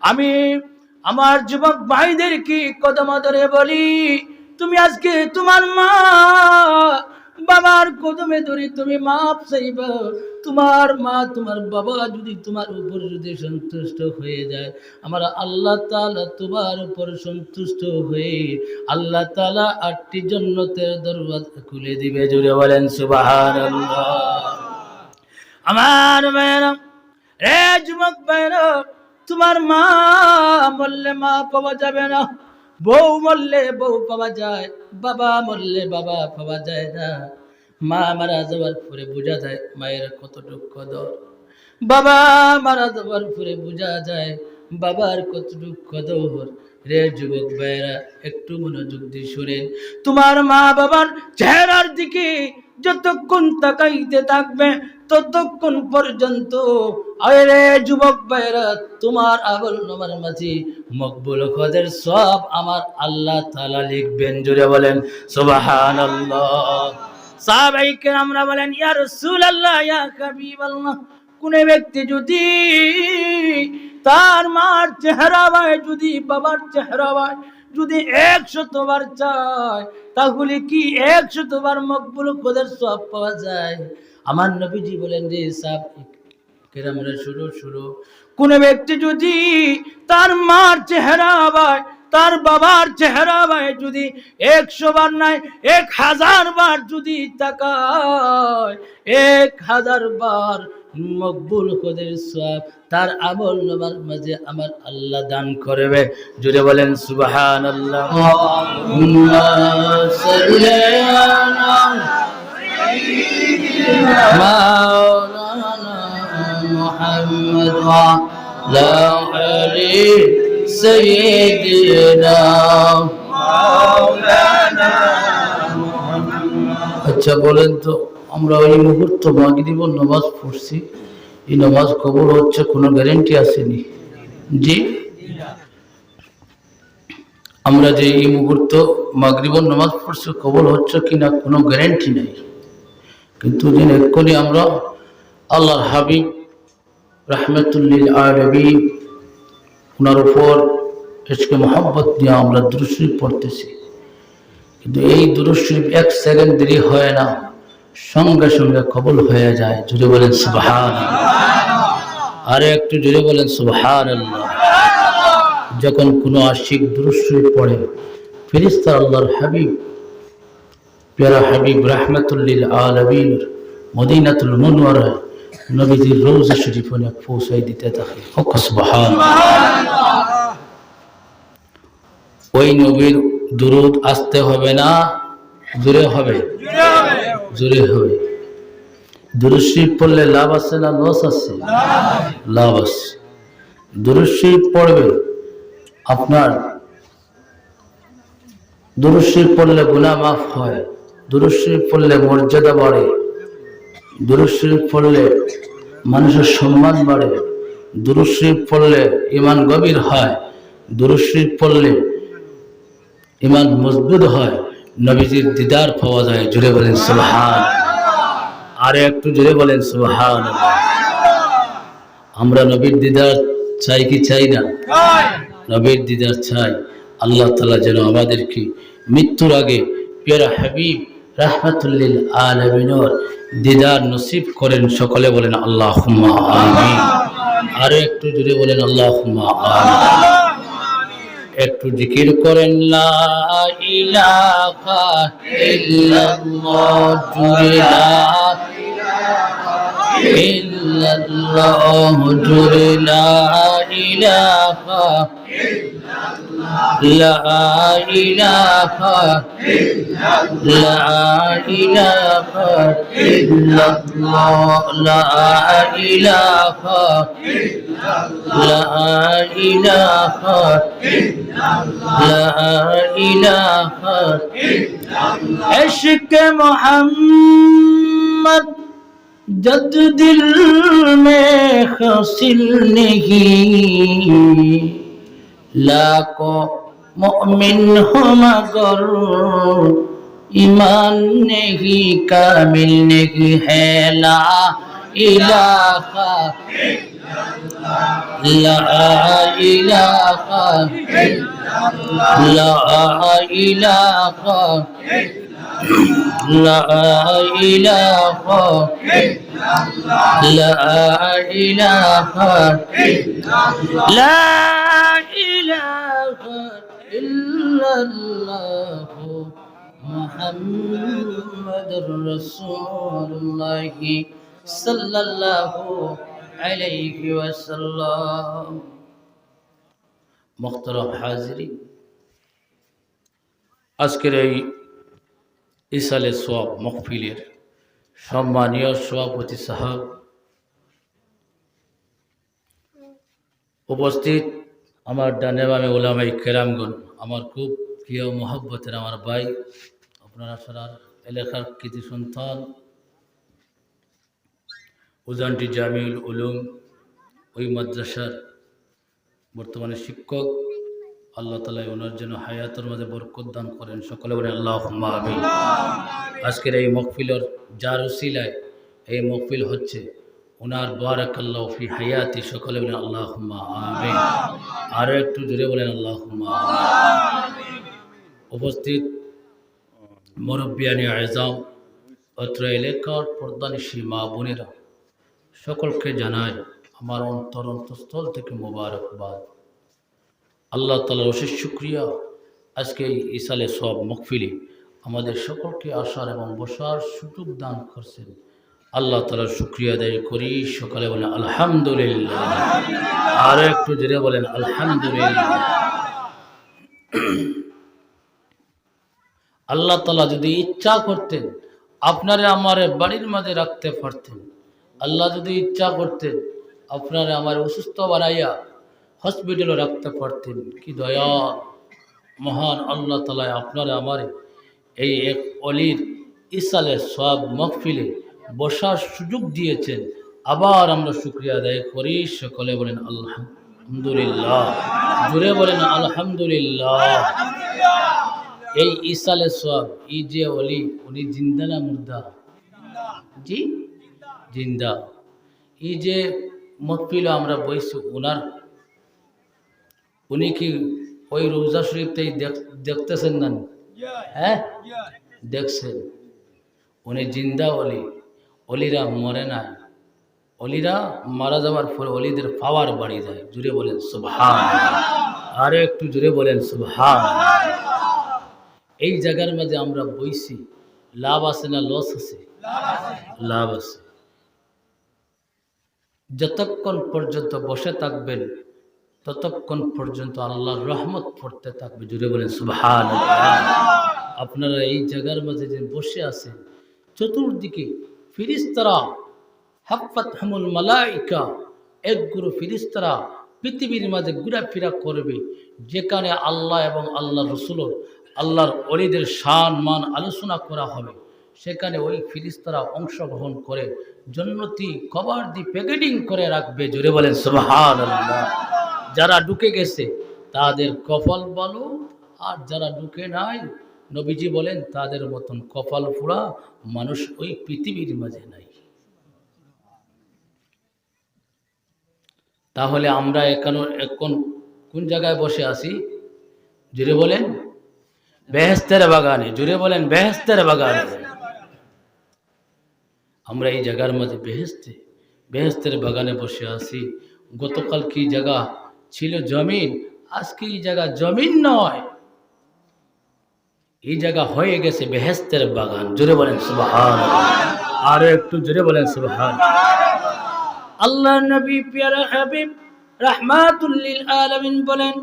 আমি আমার যুবক ভাইদেরকে কদম ধরে বলি, তুমি আজকে তোমার মা বাবার কদমে ধরে তুমি মাপ চাইবা। তোমার মা তোমার বাবা যদি তোমার উপর যদি সন্তুষ্ট হয়ে যায়, আমার আল্লাহ তাআলা তোমার উপর সন্তুষ্ট হয়ে আল্লাহ তাআলা 8টি জান্নাতের দরওয়াজা খুলে দিবে। জোরে বলেন সুবহানাল্লাহ। আমার ভাইরা, রে যুবক ভাইরা, তোমার মা মরলে মা পাওয়া যাবে না, বউ মরলে বউ পাওয়া যায়, বাবা মরলে বাবা পাওয়া যায় না। মা মারা যাওয়ার পরে বোঝা যায় মায়ের কতটুকু কদর, বাবা মারা যাওয়ার পরে বোঝা যায় বাবার কতটুকু কদর। রে যুবক ভাইরা, একটু মনোযোগ দিয়ে শুনেন। তোমার মা বাবার চেহারার দিকে যতক্ষণ তাকাইতে থাকবে ততক্ষণ পর্যন্ত, আরে যুবক ভাইরা, তোমার আমল নামার মাঝে মকবুল হজের সব আমার আল্লাহ তাআলা লিখবেন। জোরে বলেন সুবহানাল্লাহ। সাহাবায়ে কেরামরা বলেন, ইয়া রাসূলুল্লাহ, ইয়া হাবিবাল্লাহ, কোন ব্যক্তি যদি তার মার চেহারা হয়, যদি বাবার চেহারা হয়, যদি 100 বার চায়, তাহলে কি 100 বার মকবুল হজের সব পাওয়া যায়? আমার নবীজি বলেন যে সাহাবায়ে কেরামরা শুরু কোন ব্যক্তি যদি তার মার চেহারা হয়, তার বাবার চেহারা হয়, যদি 100 বার নয় 1000 বার যদি তাকায়, 1000 বার মকবুল হজের সওয়াব তার আমল নামার মাঝে আমার আল্লাহ দান করবে। জোরে বলেন সুবহানাল্লাহ। আল্লাহুম্মা সাল্লি আলা মাওলানা মুহাম্মদ ওয়া আলা আলি সাইয়্যিদিনা মাওলানা মুহাম্মদ। আচ্ছা বলেন তো, আমরা ওই মুহূর্ত মাগরিব নামাজ পড়ছি, এই নামাজ কবুল হচ্ছে কোনো গ্যারান্টি আসেনি? জি, আমরা যে এই মুহূর্ত মাগরিব নামাজ পড়ছি কবুল হচ্ছে কিনা কোনো গ্যারান্টি নেই। কিন্তু দিন এক্ষুনি আমরা আল্লাহর হাবিব রাহমাতুল্লিল আলামিন ওনার উপর ইশকে মোহাব্বত নিয়ে আমরা দুরূদ শরীফ পড়তেছি, কিন্তু এই দুরূদ শরীফ 1 সেকেন্ড দেরি হয় না, সঙ্গে সঙ্গে কবুল হয়ে যায়। জোরে বলেন সুবহানাল্লাহ। আরে একটু জোরে বলেন সুবহানাল্লাহ। যখন কোনো আশিক দুরূদ শরীফ পড়ে, ফেরেশতা আল্লাহর হাবিব প্যারা হাবিব রাহমাতুল্লিল আলামিন মদিনাতুল মুনওয়ারা নবীজির রওজা শরীফে পৌঁছাই দিতে থাকে। সুবহানাল্লাহ। ওই নবীর দুরূদ আসতে হবে না জোরে হবে? জোরে হবে। দুরূদ শরীফ পড়লে লাভ আছে না লস আছে? লাভ আছে। দুরূদ শরীফ পড়বে, আপনার দুরূদ শরীফ পড়লে গুনাহ মাফ হয়, দুরূদ শরীফ পড়লে মর্যাদা বাড়ে, দুরূদ শরীফ পড়লে মানুষের সম্মান বাড়ে, দুরূদ শরীফ পড়লে ঈমান গভীর হয়, দুরূদ শরীফ পড়লে ঈমান মজবুত হয়, নবীজির দিদার পাওয়া যায়। জোরে বলেন সুবহানাল্লাহ। আরে একটু জোরে বলেন সুবহানাল্লাহ। আমরা নবীর দিদার চাই কি চাই না? নবীর দিদার চাই। আল্লাহ তাআলা যেন আমাদেরকে মৃত্যুর আগে প্যারা হাবিব রাহমাতুল্লিল আলামিনের দিদার নসিব করেন। সকলে বলেন আল্লাহুম্মা আমিন। আরে একটু জোরে বলেন আল্লাহুম্মা আমিন। একটু জিকির করেন লা ইলাহা ইল্লাল্লাহ, জোরে লা ইলাহা ইল্লাল্লাহ, জোরে লা ইলাহা লা ইলাহা লা ইলাহা ইল্লাল্লাহ, লা ইলাহা লা ইলাহা লা ইলাহা इश्क़ मोहम्मद जद दिल में हासिल नहीं, लाखों मोमिन हो मगर ईमान नहीं कामिल नहीं है। ला इलाहा ইলাহা লা ইলাহা লা ইলাহা লা ইলাহা লা ইলাহা ইল্লাল্লাহ মুহাম্মাদুর রাসূলুল্লাহ সাল্লাল্লাহু আলাইহি ওয়াসাল্লাম। মুহতারাম হাজিরিন, আজকের এই ইসালে সোয়াব মাহফিলের সম্মানীয় সভাপতি সাহেব, উপস্থিত আমার ডানে বামে ওলামায়ে কেরামগণ, আমার খুব প্রিয় মহব্বতের আমার ভাই, আপনারা সারা এলাকার কৃতি সন্তান, উজানটি জামিউল উলুম ওই মাদ্রাসার বর্তমানে শিক্ষক, আল্লাহ তাআলা ওনার জন্য হায়াতের মধ্যে বরকত দান করেন, সকলে বলেন আল্লাহুম্মা আমিন। আজকের এই মাহফিলের যার উসিলায় এই মাহফিল হচ্ছে, ওনার বারাকাল্লাহু ফি হায়াতি, সকলে বলেন আল্লাহুম্মা আমিন। আরো একটু জোরে বলেন আল্লাহুম্মা আমিন। উপস্থিত মুরব্বিয়ানে আযম, অত্র এলাকার পর্দানিশী মা বোনেরা, সকলকে জানাই আমার অন্তরস্থল থেকে মোবারকবাদ। আল্লাহ তাআলার অশেষ শুকরিয়া, আজকে এই ইসালে সব মাহফিলে আমাদের সকলকে আসার এবং বসার সুযোগ দান করছেন। আল্লাহ তাআলার শুকরিয়া আদায় করি, সকালে বলেন আলহামদুলিল্লাহ। আর একটু জোরে বলেন আলহামদুলিল্লাহ। আল্লাহ তাআলা যদি ইচ্ছা করতেন আপনারে আমার বাড়ির মাঝে রাখতে পারতেন। আল্লাহ যদি ইচ্ছা করতেন আপনারে আমার অসুস্থ বানাইয়া হসপিটালে রাখতে পারতেন। কি দয়া মহান আল্লাহ তাআলা আপনারে আমার এই এক অলির ইসালে সব মাহফিলে বসার সুযোগ দিয়েছেন। আবার আমরা শুকরিয়া আদায় করি, সকলে বলেন আলহামদুলিল্লাহ। জুড়ে বলেন আলহামদুলিল্লাহ। এই ইসালে সব, ই যে অলি, উনি জিন্দা না মুর্দা? জি জিন্দা। এই যে মাহফিলে আমরা বইছি, উনি কি ওই রোজা শরীফটাই দেখতেছেন না? হ্যাঁ দেখছেন। উনি জিন্দা অলি, অলিরা মরে না। অলিরা মারা যাওয়ার পরে অলিদের পাওয়ার বাড়ি যায়। জুড়ে বলেন সুবহানাল্লাহ। আরে একটু জুড়ে বলেন সুবহানাল্লাহ। এই জায়গার মাঝে আমরা বইছি, লাভ আছে না লস আছে? লাভ আছে। যতক্ষণ পর্যন্ত বসে থাকবেন ততক্ষণ পর্যন্ত আল্লাহর রহমত পড়তে থাকবে। জুড়ে বলেন সুবহানাল্লাহ। আপনারা এই জায়গার মাঝে যে বসে আছেন, চতুর্দিকে ফিরিস্তারা, হাফাতহুমুল মালাইকা, এক গুরু ফিরিস্তারা পৃথিবীর মাঝে ঘোরাফেরা করবে। যেখানে আল্লাহ এবং আল্লাহ রসুল, আল্লাহর ওলিদের শান মান আলোচনা করা হবে, সেখানে ওই ফিরিস্তারা অংশগ্রহণ করে জন্নতি কবর দিয়ে প্যাকেটিং করে রাখবে। জোরে বলেন সুবহানাল্লাহ। যারা ঢুকে গেছে তাদের কপাল ভালো, আর যারা ঢুকে নাই, নবীজি বলেন তাদের মতন কপাল পোড়া মানুষ ওই পৃথিবীর মাঝে নাই। তাহলে আমরা এখন কোন জায়গায় বসে আছি? জুড়ে বলেন বেহেশতের বাগানে। জুড়ে বলেন বেহেশতের বাগানে। আমরা এই জায়গার মাঝে বেহেশতের বাগানে বসে আছি। গতকাল কি জায়গা ছিল? জমিন। আজকে এই জায়গা জমিন নয়, এই জায়গা হয়ে গেছে বেহেশতের বাগান। জোরে বলেন সুবহানাল্লাহ। আর একটু জোরে বলেন সুবহানাল্লাহ। আল্লাহ নবী প্যারা হাবিব রাহমাতুল লিল আলামিন বলেন,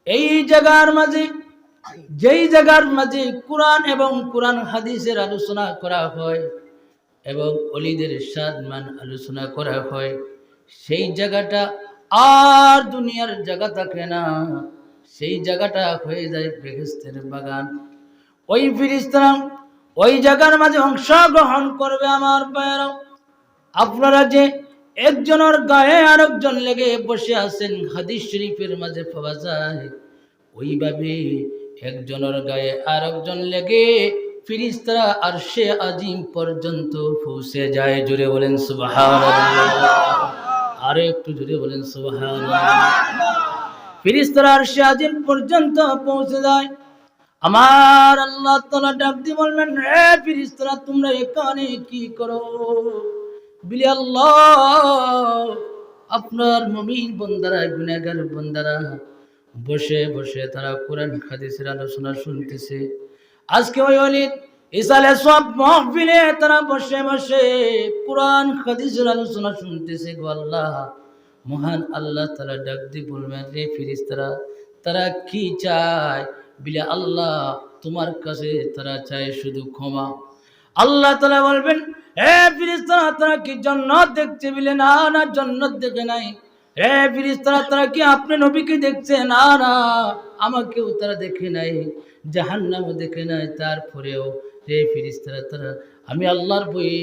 এই জায়গার মাঝে, যেই জায়গার মাঝে কোরআন এবং কোরআন হাদিসের আলোচনা করা হয় এবং ওলিদের শান আলোচনা করা হয়, সেই জায়গাটা আর দুনিয়ার জায়গা থাকে না, সেই জায়গাটা হয়ে যায় বেহেশতের বাগান। ওই ফেরেশতারা ওই জায়গার মাঝে অংশগ্রহণ করবে। আমার ভাইয়েরা, আপনারা যে একজনের গায়ে আরেকজন লেগে বসে আছেন, হাদিস শরীফের মাঝে পাওয়া যায়, ওইভাবে একজনের গায়ে আরেকজন লেগে ফেরেশতারা আরশে আজিম পর্যন্ত পৌঁছে যায়। জুড়ে বলেন সুবহানাল্লাহ। আর একটু জোরে বলেন সুবহানাল্লাহ। ফেরেশতারা আরশে আজিম পর্যন্ত পৌঁছে যায়। আমার আল্লাহ তাআলা ডাক দিয়ে বলবেন, হে ফেরেশতারা তোমরা এখানে কি করো? বলি আল্লাহ আপনার মুমিন বান্দারা গুনাহগার বান্দারা বসে বসে তারা কোরআন হাদিসের আলোচনা শুনতেছে। আজকে ওই ওলিদ ইসালে সব মাহফিলে তারা বসে বসে কোরআন হাদিসের আলোচনা শুনতেছে। গো আল্লাহ, মহান আল্লাহ তাআলা ডাক দিয়ে বলবেন, রে ফেরেশতারা তারা কি চায়? বলে আল্লাহ তোমার কাছে তারা চায় শুধু ক্ষমা। আল্লাহ তাআলা বলবেন, হে ফেরেশতারা তারা কি জান্নাত দেখছে? বলে না না, জান্নাত দেখে নাই। হে ফেরেশতারা তারা কি আপনি নবীকে দেখছে? না না, আমাকেও তারা দেখে নাই, জাহান্নামও দেখে নাই। তারপরেও হে ফেরেশতারা তারা আমি আল্লাহর বয়ে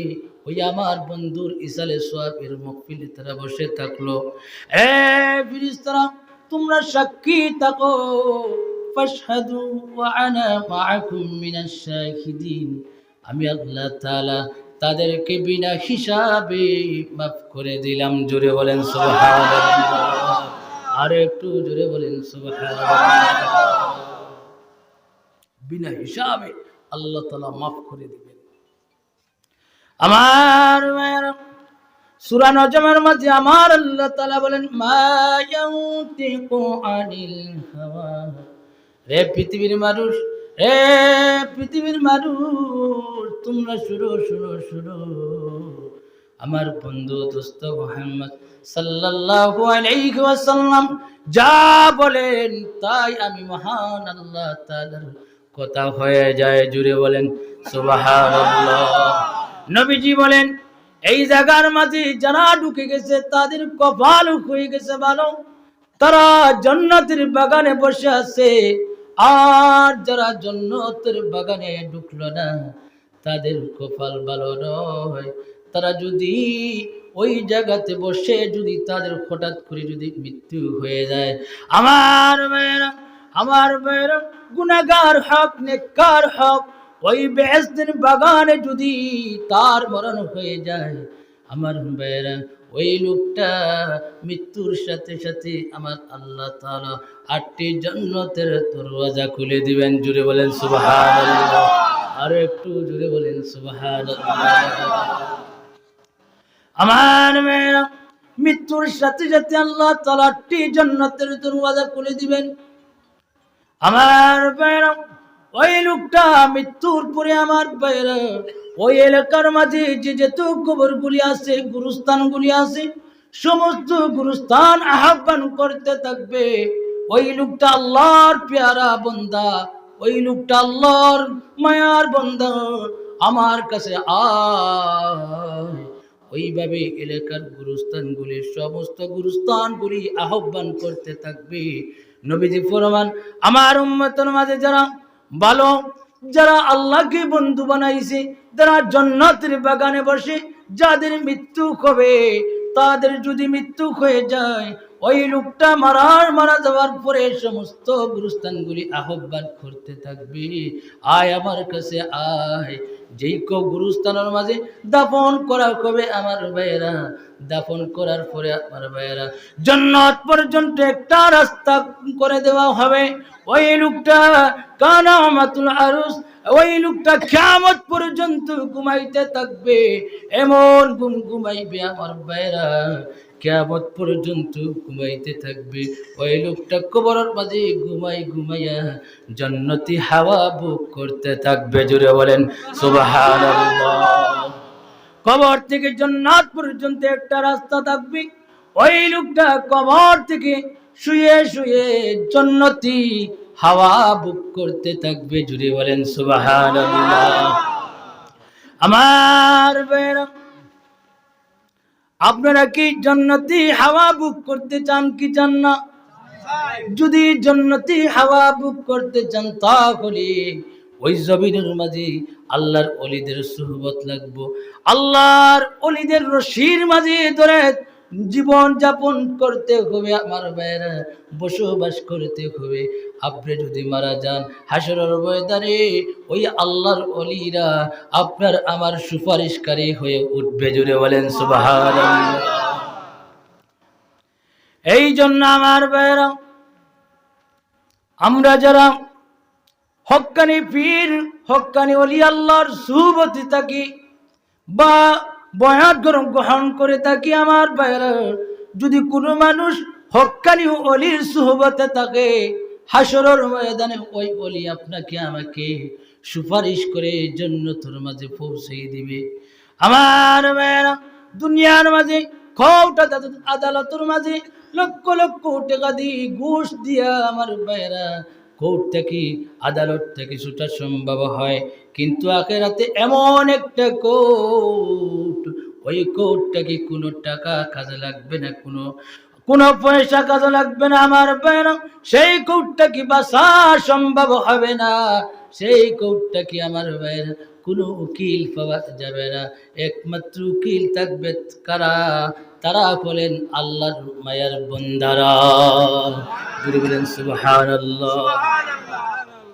ওই আমার বন্ধুর ইসালে সোয়াবের মাহফিলে তারা বসে থাকলো। হে ফেরেশতারা তোমরা সাক্ষী থাকো, ফাশহাদু ওয়া আনা মাআকুম মিনাশ শাহিদিন। আমি আল্লাহ তাআলা তাদেরকে বিনা হিসাবে মাফ করে দিলাম। জোরে বলেন সুবহানাল্লাহ। আর একটু জোরে বলেন সুবহানাল্লাহ। বিনা হিসাবে আল্লাহ তাআলা মাফ করে দিবেন। আমার সূরা নজমের মধ্যে আমার আল্লাহ তাআলা বলেন, মা ইয়ানতিকু আনিল হাওয়া। রে পৃথিবীর মানুষ, হে পৃথিবীর মানুষ তোমরা শুনো শুনো শুনো। আমার বন্ধু দোস্ত মুহাম্মদ সাল্লাল্লাহু আলাইহি ওয়াসাল্লাম যা বলেন তাই আমি মহান আল্লাহ তাআলার কথা হয়ে যায়। জুড়ে বলেন সুবহানাল্লাহ। নবীজি বলেন, এই জায়গার মাঝে যারা ঢুকে গেছে তাদের কপাল হয়ে গেছে ভালো, তারা জান্নাতের বাগানে বসে আছে। আর যারা জান্নাতের বাগানে ঢুকলো না তাদের কপাল ভালো নয়। তারা যদি ওই জায়গাতে বসে যদি তাদের হঠাৎ করে যদি মৃত্যু হয়ে যায়, আমার ভাইয়েরা গুনাহগার হক নেককার হক ওই বেহেশতের বাগানে যদি তার মরণ হয়ে যায়, আমার ভাইয়েরা ওই লোকটা মৃত্যুর সাথে সাথে আমার আল্লাহ তাআলা 8টি জান্নাতের দরওয়াজা খুলে দিবেন। জুড়ে বলেন সুবহানাল্লাহ। আর একটু জুড়ে বলেন সুবহানাল্লাহ। আমার ভাইয়েরা মৃত্যুর সাথে সাথে আল্লাহ তাআলা 8টি জান্নাতের দরওয়াজা খুলে দিবেন। আমার ভাইয়েরা ওই লোকটা মৃত্যুর পরে আমার ভাইয়েরা ওই এলাকার মাঝে যে যত কবরগুলি আছে, গুরুস্থানগুলি আছে, সমস্ত গুরুস্থান আহ্বান করতে থাকবে। ওই লোকটা আল্লাহর পেয়ারা বান্দা, ওই লোকটা আল্লাহর মায়ার বান্দা, আমার কাছে আয়। ওইভাবে এলাকার গুরুস্থানগুলি সমস্ত গুরুস্থানগুলি আহ্বান করতে থাকবে। নবীজি ফরমান, আমার উম্মতের মাঝে যারা ভালো, যারা আল্লাহকে বন্ধু বানাইছে, যারা জান্নাতের বাগানে বসে যাদের মৃত্যু হবে, তাদের যদি মৃত্যু হয়ে যায় ওই লোকটা মারা যাওয়ার পরে সমস্ত গুরুস্থানগুলি আহ্বান করতে থাকবে, আয় আমার কাছে আয়। যেই গুরুস্থানের মাঝে দাফন করা হবে আমার ভাইয়েরা, দাফন করার পরে আমার ভাইয়েরা জান্নাত পর্যন্ত একটা রাস্তা করে দেওয়া হবে। ওই লোকটা কানামাতুল আরুস, ওই লোকটা কিয়ামত পর্যন্ত ঘুমাইতে থাকবে। এমন ঘুমাইবে আমার ভাইয়েরা, কিয়ামত পর্যন্ত ঘুমাইতে থাকবে। ওই লোকটা কবরের মাঝে ঘুমাইয়া জান্নাতি হাওয়া বুক করতে থাকবে। জুড়ে বলেন সুবহানাল্লাহ। কবর থেকে জান্নাত পর্যন্ত একটা রাস্তা থাকবে। ওই লোকটা কবর থেকে শুয়ে শুয়ে জান্নাতি হাওয়া বুক করতে থাকবে। জুড়ে বলেন সুবহানাল্লাহ। আমার ভাইয়েরা আপনারা কি জান্নাতি হাওয়া বুক করতে চান কি চান না? যদি জান্নাতি হাওয়া বুক করতে চান তাহলে ওই জমিনের মাঝে আল্লাহর ওলিদের সুহবত লাগবো, আল্লাহর ওলিদের রশির মাঝে ধরে জীবন যাপন করতে হবে আমার ভাইয়েরা, বসবাস করতে হবে। আপনি যদি মারা যান হাসরের ময়দানে ওই আল্লাহর ওলিরা আপনার আমার সুপারিশকারী হয়ে উঠবে। জুড়ে বলেন সুবহানাল্লাহ। এই জন্য আমার ভাইয়েরা, আমরা যারা হক্কানি পীর হক্কানি ওলি আল্লাহর সুহবতে থাকি বা বয়াত গ্রহণ করে থাকি, আমার ভাইয়েরা, যদি কোনো মানুষ হক্কানি ওলির সুহবতে থাকে, হাসরের ময়দানে ওই ওলি আপনাকে আমাকে সুপারিশ করে জান্নাতের মাঝে পৌঁছে দিবে। আমার ভাইয়েরা, দুনিয়ার মাঝে কোর্ট আদালতের মাঝে লক্ষ লক্ষ টাকা দিয়ে ঘুষ দিয়া আমার ভাইয়েরা কোর্ট থেকে আদালত থেকে ছুটা সম্ভব হয়, কিন্তু আখিরাতে এমন একটা কোর্ট, ওই কোর্টটাকে কোনো টাকা কাজে লাগবে না, কোনো পয়সা কাজে লাগবে না আমার ভাইয়েরা। সেই কোর্টটা কি বাঁচা সম্ভব হবে না, সেই কোর্টটা কি আমার ভাইয়েরা কোনো উকিল পাওয়া যাবে না। একমাত্র উকিল থাকবে কারা? তারা বলেন আল্লাহর মায়ার বান্দারা। জোরে বলেন সুবহানাল্লাহ।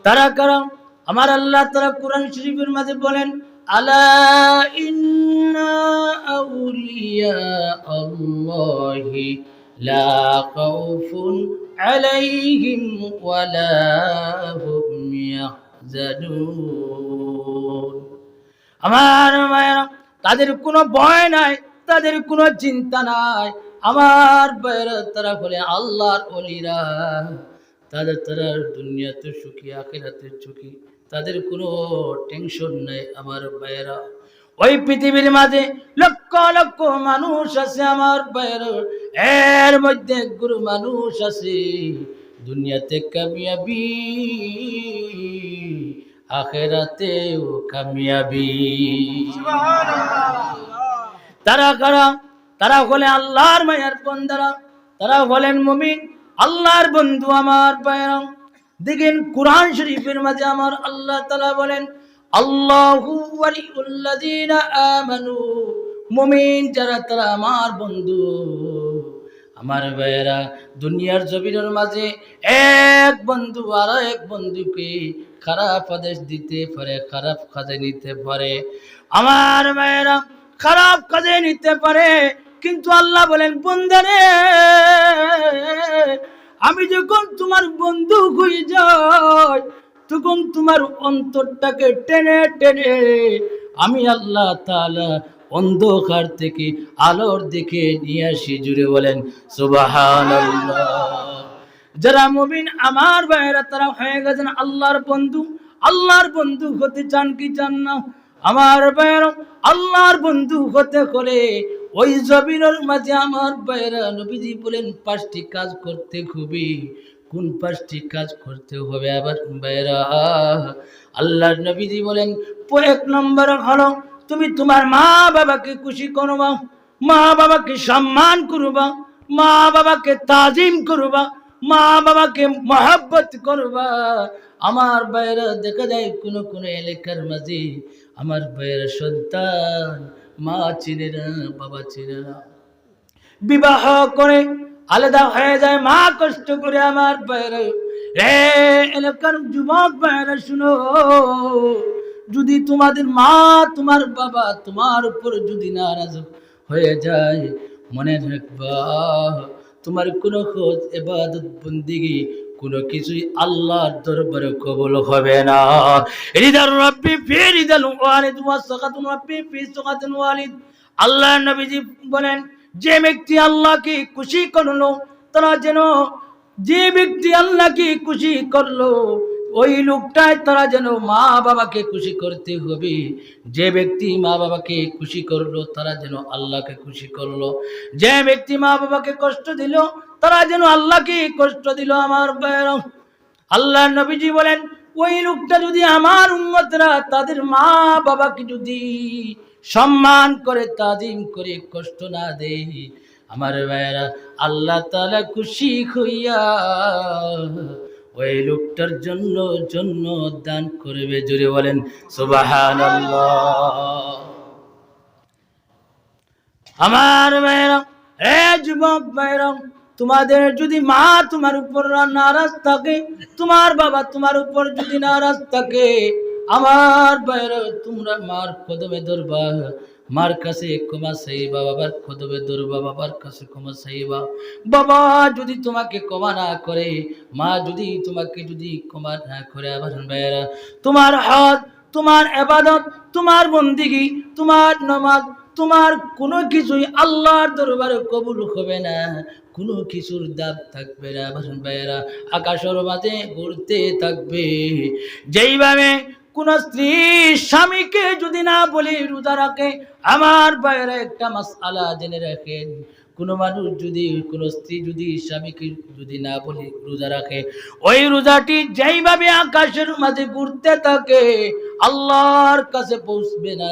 তারা কারা? আমার আল্লাহ তারা কোরআন শরীফের মাঝে বলেন, আলা ইন্না আউলিয়া আল্লাহি লা খাউফুন আলাইহিম ওয়ালা হুম ইয়াহজানুন। আমার মায়েরা, তাদের কোনো ভয় নাই, তাদের কোনো চিন্তা নাই। আমার ভাইয়েরা, তারা বলে আল্লাহর ওলিরা, তারা দুনিয়াতে সুখী, আখিরাতে সুখী, তাদের কোনো টেনশন নাই। আমার ভাইয়েরা, ওই পৃথিবীর মাঝে লক্ষ লক্ষ মানুষ আছে আমার ভাইয়েরা, এর মধ্যে গুরু মানুষ আছে দুনিয়াতে কামিয়াবি, আখিরাতেও কামিয়াবি। তারা কারা? তারা হলেন আল্লাহর মায়ার বান্দারা, তারা হলেন মুমিন, আল্লাহর বন্ধু। আমার ভাইয়েরা দেখেন, কোরআন শরীফের মাঝে আমার আল্লাহ তাআলা বলেন, আল্লাহু ওয়ালিউল্লাযিনা আমানু, মুমিন যারা তারা আমার বন্ধু। আমার ভাইয়েরা, দুনিয়ার জমিনের মাঝে এক বন্ধু আর এক বন্ধুকে খারাপ আদেশ দিতে পারে, খারাপ কাজে নিতে পারে। আমার ভাইয়েরা, খারাপ কাজে নিতে পারে, কিন্তু আল্লাহ বলেন, বন্দারে, আমি যখন তোমার বন্ধু হয়ে যাই, তখন তোমার অন্তরটাকে টেনে টেনে আমি আল্লাহ তাআলা অন্ধকার থেকে আলোর দিকে নিয়ে আসি। জুড়ে বলেন সুবহানাল্লাহ। যারা মুমিন আমার ভাইয়েরা, তারা হয়ে গেছেন আল্লাহর বন্ধু। আল্লাহর বন্ধু হতে চান কি চান না? আমার ভাইয়েরা, আল্লাহর বন্ধু হতে হলে ওই জমিনের মাঝে আমার ভাইয়েরা, নবীজি বলেন 5টি কাজ করতে হবে। কোন 5টি কাজ করতে হবে আবার ভাইয়েরা? আল্লাহর নবীজি বলেন, 1 নম্বর হলো তুমি তোমার মা বাবাকে খুশি করবা, মা বাবাকে সম্মান করবা, মা বাবাকে তাজিম করবা, মা বাবাকে মহব্বত করবা। আমার ভাইয়েরা, দেখা যায় কোন কোন এলাকার মাঝে আমার ভাইয়ের সন্তান মা চিনে না, বাবা চিনে না, বিবাহ করে আলাদা হয়ে যায়, মা কষ্ট করে। আমার ভাইয়েরা, এলাকার যুবক ভাইয়েরা শুনো, যদি তোমাদের মা তোমার বাবা তোমার উপর যদি নারাজ হয়ে যায়, মনে রাখবা তোমার কোনো খোঁজ ইবাদত বন্দেগী কোনো কিছুই আল্লাহর দরবারে কবুল হবে না। রিদার রাব্বি ফি রিদাল ওয়ালিদ ওয়া সাকাতুন রাব্বি ফি সাকাতুল ওয়ালিদ। আল্লাহর নবীজি বলেন, যে ব্যক্তি আল্লাহকে খুশি করলো, তারা যেন, যে ব্যক্তি আল্লাহকে খুশি করলো, ওই লোকটাই তারা যেন মা বাবাকে খুশি করতে হবে। যে ব্যক্তি মা বাবাকে খুশি করলো, তারা যেন আল্লাহকে খুশি করলো। যে ব্যক্তি মা বাবাকে কষ্ট দিল, তারা যেন আল্লাহকে কষ্ট দিল। আমার ভাইয়েরা, আল্লাহর নবীজি বলেন, ওই লোকটা যদি আমার উম্মতরা তাদের মা বাবাকে যদি সম্মান করে, তাজিম করে, কষ্ট না দেয়, আমার ভাইয়েরা, আল্লাহ তাআলা খুশি হইয়া ওই লোকটার জন্য দান করবে। জোরে বলেন সুবহানাল্লাহ। আমার ভাইয়েরা, যুবক ভাইয়েরা, তোমাদের যদি মা তোমার উপর নারাজ থাকে, তোমার বাবা তোমার উপর যদি নারাজ থাকে, আমার ভাইয়েরা, তোমরা মার কদমে ধরবা, মার কাছে ক্ষমা চাইবা, বাবার কদমে ধরবা, বাবার কাছে ক্ষমা চাইবা। বাবা যদি তোমাকে ক্ষমা না করে, মা যদি তোমাকে যদি ক্ষমা না করে, আমার ভাইয়েরা, তোমার হজ, তোমার ইবাদত, তোমার বন্দেগী, তোমার নামাজ, তোমার কোনো কিছুই আল্লাহর দরবারে কবুল হবে না, কোনো কিছুর দাম থাকবে না। আমার ভাইয়েরা, আকাশের মাঝে ঘুরতে থাকবে। যেইভাবে কোন স্ত্রী স্বামীকে যদি না বলে রোজা রাখে, আমার ভাইয়েরা একটা মাসআলা জেনে রাখেন, কোন মানুষ যদি, কোন স্ত্রী যদি স্বামীকে যদি না বলে রোজা রাখে, ওই রোজাটি যেইভাবে আকাশের মাঝে ঘুরতে থাকে আল্লাহর কাছে পৌঁছবে না,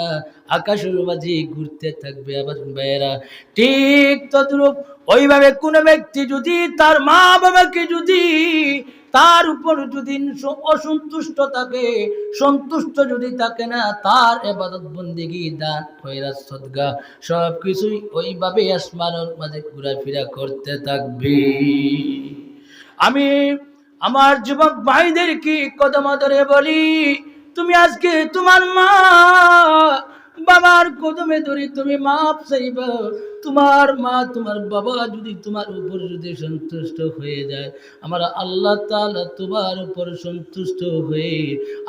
আকাশের মাঝে ঘুরতে থাকবে। আবার ভাইয়েরা, ঠিক তদ্রূপ ওইভাবে কোন ব্যক্তি যদি তার মা বাবাকে যদি তার উপর যদি অসন্তুষ্ট থাকে, সন্তুষ্ট যদি থাকে না, তার ইবাদত বন্দেগী, দান খয়রাত সদকা সবকিছুই ওইভাবে আসমানের মাঝে ঘোরাফেরা করতে থাকবে। আমি আমার যুবক ভাইদেরকে কদম ধরে বলি, তুমি আজকে তোমার মা বাবার কদমে ধরে তুমি মাপ চাইবা। তোমার মা তোমার বাবা যদি তোমার উপর যদি সন্তুষ্ট হয়ে যায়, আমার আল্লাহ তাআলা তোমার উপর সন্তুষ্ট হয়ে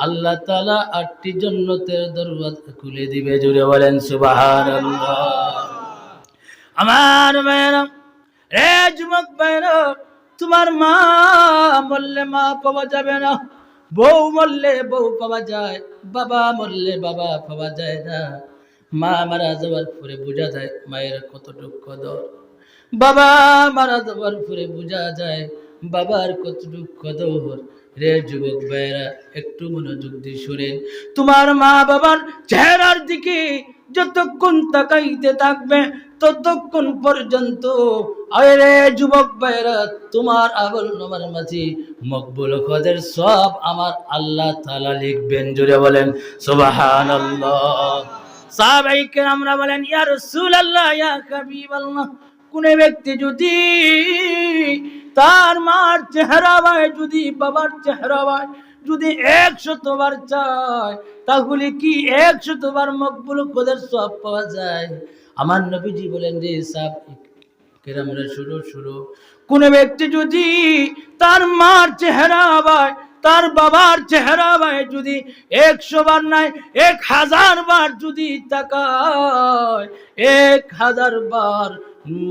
আল্লাহ তাআলা 8টি জান্নাতের দরওয়াজা খুলে দিবে। জোরে বলেন সুবহানাল্লাহ। আমার ভাইরা, রে যুবক ভাইরা, তোমার মা মরলে মা পাওয়া যাবে না, বউ মরলে বউ পাওয়া যায়, বাবা মরলে বাবা পাওয়া যায় না। মা মারা যাওয়ার পরে বোঝা যায় মায়ের কত দুঃখ দর, বাবা মারা যাওয়ার পরে বোঝা যায় বাবার কত দুঃখ দর। রে যুবক ভাইরা, একটু মনোযোগ দিয়ে শুনেন, তোমার মা বাবার চেহারার দিকে যতক্ষণ তাকাইতে থাকবে ততক্ষণ পর্যন্ত, আরে যুবক ভাইরা, তোমার আমল নামার মাঝে মকবুল হজের সব আমার আল্লাহ তাআলা লিখবেন। জোরে বলেন সুবহানাল্লাহ। সাহাবায়ে কেরামরা বলেন, ইয়া রাসূলুল্লাহ, ইয়া হাবিবাল্লাহ, কোন ব্যক্তি যদি তার মার চেহারা ভাই যদি বাবার চেহারা ভাই যদি 100 বার চায়, তাহলে কি 100 বার মকবুল হজের সওয়াব পাওয়া যায়? আমার নবীজি বলেন, রে সাহাবায়ে কেরামরা শুরু, কোন ব্যক্তি যদি তার মার চেহারা ভাই তার বাবার চেহারা ভাই যদি 100 বার নাই 1000 বার যদি তাকায়, 1000 বার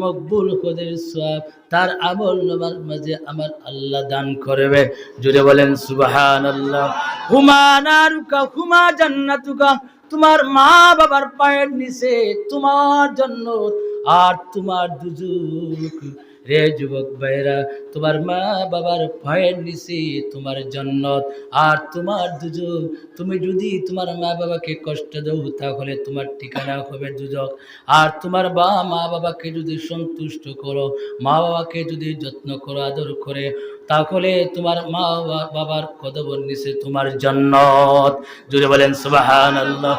মকবুল হজের সওয়াব তার আমল নামার মাঝে আমার আল্লাহ দান করবে। জোরে বলেন সুবহানাল্লাহ। হুমা নারুকা হুমা জান্নাতুকা, তোমার মা বাবার পায়ের নিচে তোমার জান্নাত আর তোমার দুজক। রে যুবক ভাইরা, তোমার মা বাবার পায়ের নিচে তোমার জান্নাত আর তোমার দুজক। তুমি যদি তোমার মা বাবাকে কষ্ট দাও তাহলে তোমার ঠিকানা হবে দুজক। আর তোমার মা বাবাকে যদি সন্তুষ্ট করো, মা বাবাকে যদি যত্ন করো, আদর করে, তাহলে তোমার মা বাবার কদমের নিচে তোমার জান্নাত। জোরে বলেন সুবহানাল্লাহ।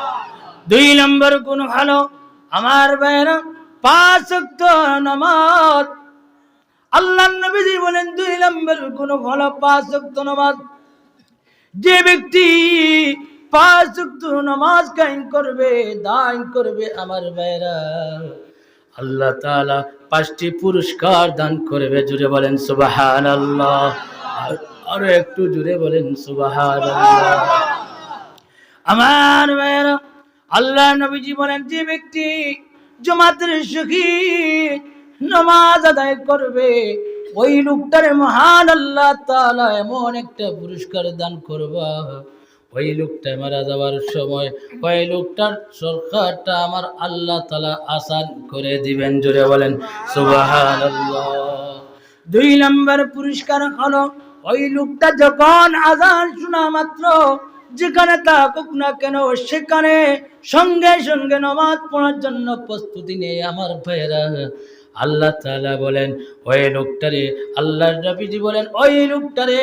2 নম্বর গুণ হলো, আমার ভাইরা, 5 ওয়াক্ত নামাজ। আল্লাহর নবীজি বলেন 2 নম্বর গুণ হলো 5 ওয়াক্ত নামাজ। যে ব্যক্তি 5 ওয়াক্ত নামাজ কায়েম করবে, দান করবে, আমার ভাইরা, আল্লাহ তাআলা 5টি পুরস্কার দান করবে। জোরে বলেন সুবহানাল্লাহ। আরো একটু জোরে বলেন সুবহানাল্লাহ। আমার ভাইরা, আল্লাহ নবীজি বলেন, যে ব্যক্তি জামাতের সহিত নামাজ আদায় করবে, ওই লোকটার মহান আল্লাহ তাআলা এমন একটা পুরস্কার দান করবা, ওই লোকটা মারা যাওয়ার সময় ওই লোকটার সরকারটা আমার আল্লাহ তাআলা আসান করে দিবেন। জোরে বলেন সুবহানাল্লাহ। 2 নম্বর পুরস্কার হলো, ওই লোকটা যখন আযান শোনা মাত্র যেখানে থাকুক না কেন সেখানে সঙ্গে সঙ্গে নামাজ পড়ার জন্য প্রস্তুতি নেই। আমার ভাইরা, আল্লাহ তাআলা বলেন, ওই লোকটারে, আল্লাহর নবীজি বলেন, ওই লোকটারে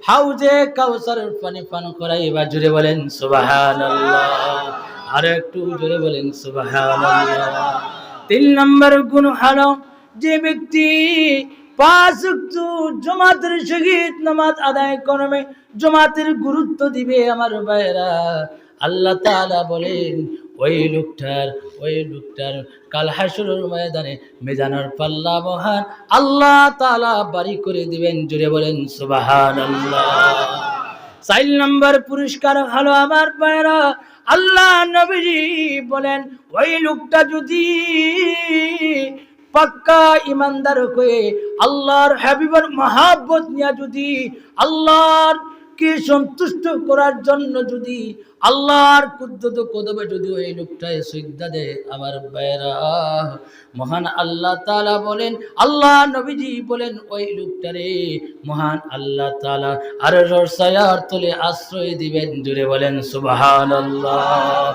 হাউজে কাউসারের পানি পান করাইবা। জোরে বলেন সুবহানাল্লাহ। আর একটু জোরে বলেন সুবহানাল্লাহ। 3 নম্বর গুণ হলো, যে ব্যক্তি 5 ওয়াক্ত জামাতের সহিত নামাজ আদায় করবে, জামাতের গুরুত্ব দিবে। আমার ভাইরা, আল্লাহ তাআলা বলেন, ওই লোকটার কাল হাসরের ময়দানে মিজানের পাল্লা মহান আল্লাহ তাআলা বাড়ি করে দিবেন। জোরে বলেন সুবহানাল্লাহ। 4 নম্বর পুরস্কার হলো আমার ভাইরা, আল্লাহ নবীজি বলেন ওই লোকটা যদি পাক্কা ইমানদার হয়ে আল্লাহর হাবিবের মহব্বত নিয়ে যদি আল্লাহর কে সন্তুষ্ট করার জন্য যদি আল্লাহর কুদরত কদমে যদি ওই লোকটায় সিজদা দেয়, আমার ভাইরা মহান আল্লাহ তাআলা বলেন, আল্লাহ নবীজি বলেন ওই লোকটারে মহান আল্লাহ তাআলা আরশের ছায়ার তলে আশ্রয় দিবেন। জোরে বলেন সুবহানাল্লাহ।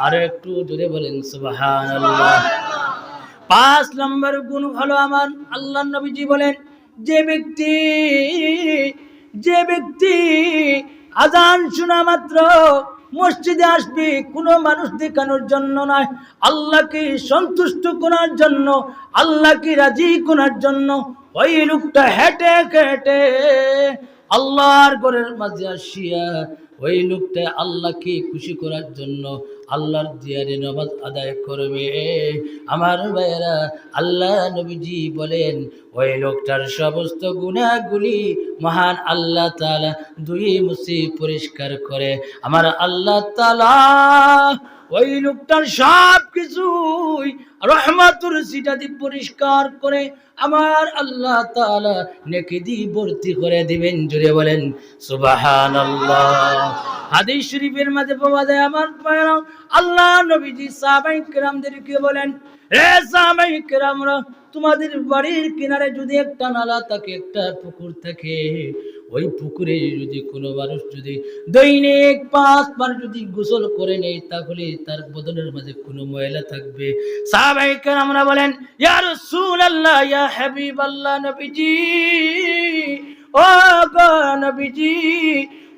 আর একটু জোরে বলেন সুবহানাল্লাহ। 5 নম্বর গুণ হলো আমার আল্লাহ নবীজি বলেন যে ব্যক্তি আজান শোনা মাত্র মসজিদে আসবে কোনো মানুষ দেখানোর জন্য নয়, আল্লাহকে সন্তুষ্ট করার জন্য, আল্লাহকে রাজি করার জন্য, ওই লোকটা হেঁটে হেঁটে আল্লাহর ঘরের মাঝে আসিয়া ওই লোকটা আল্লাহকে খুশি করার জন্য আল্লাহর দিয়ারে নামাজ আদায় করবে। আমার ভাইয়েরা আল্লাহ নবীজি বলেন ওই লোকটার সমস্ত গুনাহগুলি মহান আল্লাহ তাআলা দুই মুছে পরিষ্কার করে। আমার আল্লাহ তাআলা ওই লোকটার সব কিছুই রহমতের সিটা দিয়ে পরিষ্কার করে আমার আল্লাহ তাআলা নেকি দিয়ে ভর্তি করে দিবেন। জুড়ে বলেন সুবহানাল্লাহ। হাদিস শরীফের মাঝে পাওয়া যায় আমার ভাইরা আল্লাহ নবীজি সাহাবায়ে কেরামদেরকে বলেন, হে সাহাবায়ে কেরামরা, তোমাদের বাড়ির কিনারে যদি একটা নালা থাকে, একটা পুকুর থাকে, ওই পুকুরে যদি কোনো মানুষ যদি দৈনিক 5 বার যদি গোসল করে নেয়, তাহলে তার বদনের মাঝে কোনো ময়লা থাকবে। সাহাবায়ে কেরামরা বলেন, ইয়া রাসূলুল্লাহ, ইয়া হাবিবাল্লাহ, নবীজি, ও গো নবীজি,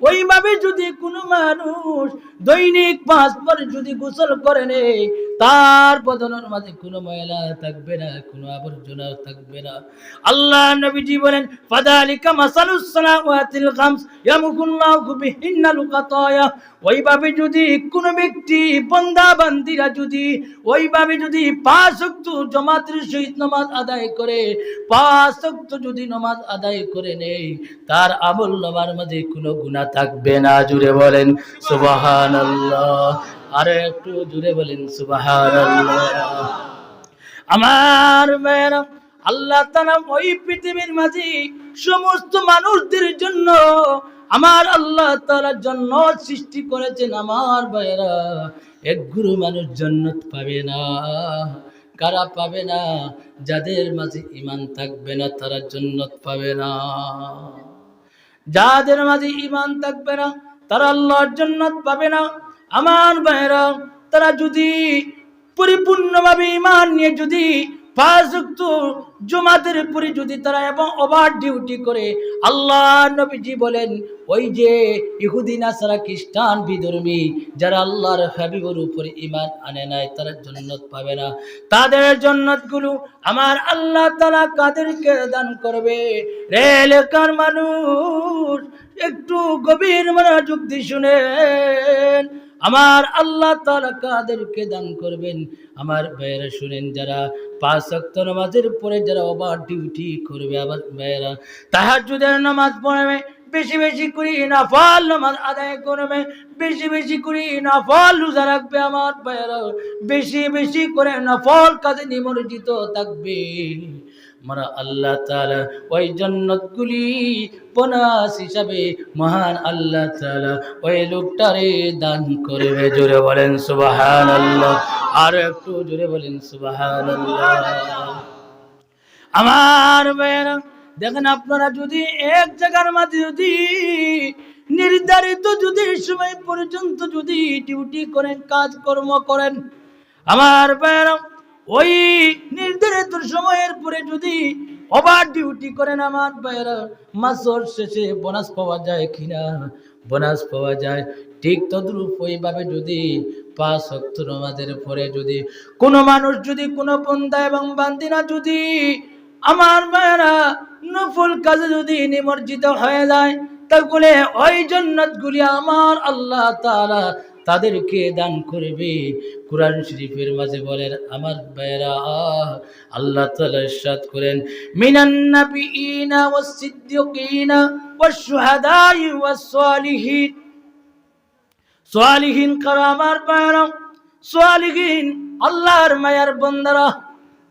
ওইভাবে যদি কোনো মানুষ দৈনিক 5 বার যদি গোসল করে নেয়, তার বদনের মাঝে কোনো ময়লা থাকবে না, কোনো আবর্জনা থাকবে না। আল্লাহ নবীজি বলেন, ফাযালিকা মাসালুস সালাওয়াতিল খামস ইয়ামুকুল্লাহু বিহিন্নাল খাতায়া। ওইভাবে যদি কোনো ব্যক্তি বান্দা বান্দিরা যদি ওইভাবে যদি 5 ওয়াক্ত জামাতের সহিত নামাজ আদায় করে, 5 ওয়াক্ত যদি নামাজ আদায় করে নেয়, তার আমলনামার মাঝে কোনো গুনাহ থাকবে না। জুড়ে বলেন সুবহানাল্লাহ। আর একটু জুড়ে বলেন সুবহানাল্লাহ। আমার মেয়েরা আল্লাহ তাআলা ওই পৃথিবীর মাঝে সমস্ত মানুষদের জন্য আমার আল্লাহ তাআলা জান্নাত সৃষ্টি করেছেন। আমার ভাইরা এক গুরু মানুষ জান্নাত পাবে না। কারা পাবে না? যাদের মাঝে ঈমান থাকবে না তারা জান্নাত পাবে না। যাদের মাঝে ঈমান থাকবে না তারা আল্লাহর জান্নাত পাবে না। আমার ভাইরা তারা যদি পরিপূর্ণভাবে ঈমান নিয়ে যদি 5 ওয়াক্ত জুমাতের পরে যদি তারা এবং ওভার ডিউটি করে, আল্লাহ নবীজি বলেন ওই যে ইহুদি নাসারা খ্রিস্টান বিধর্মী যারা আল্লাহর হাবিবের উপরে ঈমান আনে নাই, তারা জান্নাত পাবে না। তাদের জান্নাতগুলো আমার আল্লাহ তাআলা কাদেরকে দান করবে? রে এলাকার মানুষ একটু গভীর মনোযোগ দিয়ে শুনেন, আমার আল্লাহ তাআলা কাদেরকে দান করবেন? আমার ভাইয়েরা শুনেন, যারা 5 ওয়াক্ত নামাজের পরে যারা ওভার ডিউটি করবে, আবার ভাইয়েরা তাহাজ্জুদের নামাজ পড়বে, বেশি বেশি করে নফল নামাজ আদায় করবে, বেশি বেশি করে নফল রোজা রাখবে, আমার ভাইয়েরা বেশি বেশি করে নফল কাজে নিমজ্জিত থাকবে। মারা আল্লাহ তাআলা ওই জান্নাতগুলি বোনাস হিসাবে মহান আল্লাহ তাআলা ওই লোকটারে দান করবে। জোরে বলেন সুবহানাল্লাহ। আর একটু জোরে বলেন সুবহানাল্লাহ। আমার ভাইরা দেখেন, আপনারা যদি এক জায়গার মাঝে যদি নির্ধারিত যদি সময় পর্যন্ত যদি ডিউটি করেন, কাজকর্ম করেন, আমার ভাইরা ওই নির্ধারিত সময়ের পরে যদি ওভার ডিউটি করেন, আমার ভাইরা মাসের শেষে বোনাস পাওয়া যায় কিনা? বোনাস পাওয়া যায়। ঠিক তদ্রূপ ওইভাবে যদি 5 ওয়াক্ত নামাজের পরে যদি কোনো মানুষ যদি কোনো বান্দা এবং বান্দিনা যদি আমার ভাইরা নফল কাজে যদি নিমজ্জিত হয়ে যায়, তাহলে ওই জান্নাতগুলি আমার আল্লাহ তাআলা তাদেরকে দান করবে। কুরআন শরীফের মাঝে বলেন আমার ভাইরা, আল্লাহ তাআলা ইরশাদ করেন মিনান নাবিয়িনা ওয়াস সিদ্দিকিনা ওয়াশ শুহাদাই ওয়াস সালিহিন। সালিহিন কারা আমার ভাইরা? সালিহিন আল্লাহর মায়ার বান্দারা,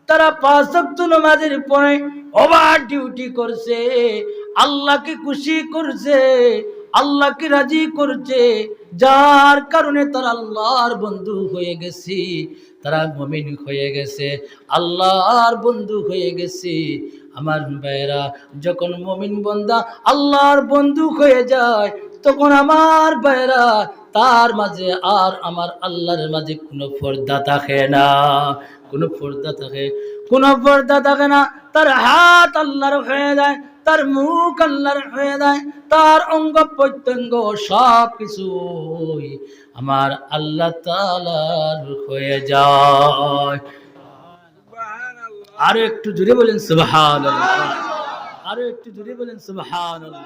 তারা 5 ওয়াক্ত নামাজের পরে ওভার ডিউটি করছে, আল্লাহকে খুশি করছে, আল্লাহকে রাজি করছে, যার কারণে তারা আল্লাহর বন্ধু হয়ে গেছে, তারা মুমিন হয়ে গেছে, আল্লাহর বন্ধু হয়ে গেছে। আমার ভাইরা, যখন মুমিন বান্দা আল্লাহর বন্ধু হয়ে যায়, তখন আমার ভাইরা তার মাঝে আর আমার আল্লাহর মাঝে কোনো পর্দা থাকে না, কোনো পর্দা থাকে, কোনো পর্দা থাকে না। তার হাত আল্লাহর হয়ে যায়, তার মুখ আল্লাহর হয়ে যায়, তার অঙ্গ প্রত্যঙ্গ সব কিছু আমার আল্লাহ তাআলার হয়ে যায়। আরো একটু জোরে বলেন সুবহানাল্লাহ, আরো একটু জোরে বলেন সুবহানাল্লাহ।